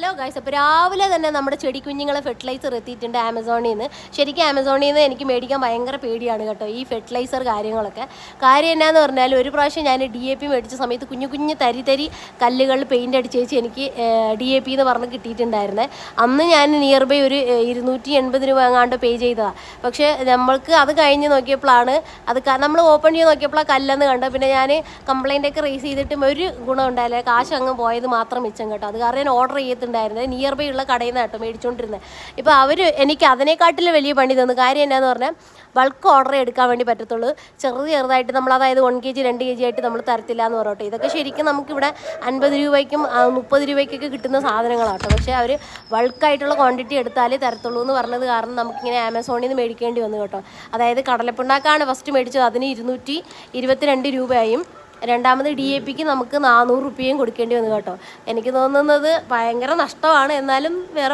Hello guys, അപ്പോൾ രാവിലെ തന്നെ നമ്മുടെ ചെടി കുഞ്ഞുങ്ങളെ ഫെർട്ടിലൈസർ എത്തിയിട്ടുണ്ട് ആമസോണിൽ നിന്ന്. ശരിക്കും ആമസോണിൽ നിന്ന് എനിക്ക് മേടിക്കാൻ ഭയങ്കര പേടിയാണ് കേട്ടോ ഈ ഫെർട്ടിലൈസർ കാര്യങ്ങളൊക്കെ. കാര്യം എന്നാന്ന് പറഞ്ഞാൽ ഒരു പ്രാവശ്യം ഞാൻ DAP മേടിച്ച സമയത്ത് കുഞ്ഞു കുഞ്ഞു തരി കല്ലുകളിൽ പെയിൻ്റ് അടിച്ച് വെച്ച് എനിക്ക് DAP എന്ന് പറഞ്ഞ് കിട്ടിയിട്ടുണ്ടായിരുന്നേ. അന്ന് ഞാൻ നിയർ ബൈ ഒരു 280 രൂപ എങ്ങാണ്ട് പേ ചെയ്തതാണ്. പക്ഷേ നമ്മൾക്ക് അത് കഴിഞ്ഞ് നോക്കിയപ്പോഴാണ് അത് നമ്മൾ ഓപ്പൺ ചെയ്ത് നോക്കിയപ്പോഴാണ് കല്ലെന്ന് കണ്ടത്. പിന്നെ ഞാൻ കംപ്ലൈൻ്റൊക്കെ റേസ് ചെയ്തിട്ടും ഒരു ഗുണം ഉണ്ടായില്ല, കാശ് അങ്ങ് പോയത് മാത്രം മിച്ചം കേട്ടോ. അത് കാരണം ഞാൻ ഓർഡർ ചെയ്തിട്ടുണ്ടായിരുന്നത് നിയർ ബൈ ഉള്ള കടയിൽ നിന്ന് കേട്ടോ മേടിച്ചുകൊണ്ടിരുന്നത്. ഇപ്പോൾ അവർ എനിക്ക് അതിനെക്കാട്ടിലും വലിയ പണി തന്നു. കാര്യം എന്നാന്ന് പറഞ്ഞാൽ ബൾക്ക് ഓർഡർ എടുക്കാൻ വേണ്ടി പറ്റത്തുള്ളൂ. ചെറുതായിട്ട് നമ്മൾ, അതായത് 1 kg 2 kg ആയിട്ട് നമ്മൾ തരത്തില്ല എന്ന് പറഞ്ഞോട്ടെ. ഇതൊക്കെ ശരിക്കും നമുക്കിവിടെ 50 രൂപയ്ക്കും 30 രൂപയ്ക്കൊക്കെ കിട്ടുന്ന സാധനങ്ങളാട്ടോ. പക്ഷേ അവർ ബൾക്കായിട്ടുള്ള ക്വാണ്ടിറ്റി എടുത്താലേ തരത്തുള്ളൂ എന്ന് പറഞ്ഞത് കാരണം നമുക്കിങ്ങനെ ആമസോണിൽ നിന്ന് മേടിക്കേണ്ടി വന്നു കേട്ടോ. അതായത് കടലപ്പിണ്ണാക്കാണ് ഫസ്റ്റ് മേടിച്ചത്, അതിന് 222 രൂപയും രണ്ടാമത് DAPക്ക് നമുക്ക് 400 രൂപയും കൊടുക്കേണ്ടി വന്നു കേട്ടോ. എനിക്ക് തോന്നുന്നത് ഭയങ്കര നഷ്ടമാണ്. എന്നാലും വേറെ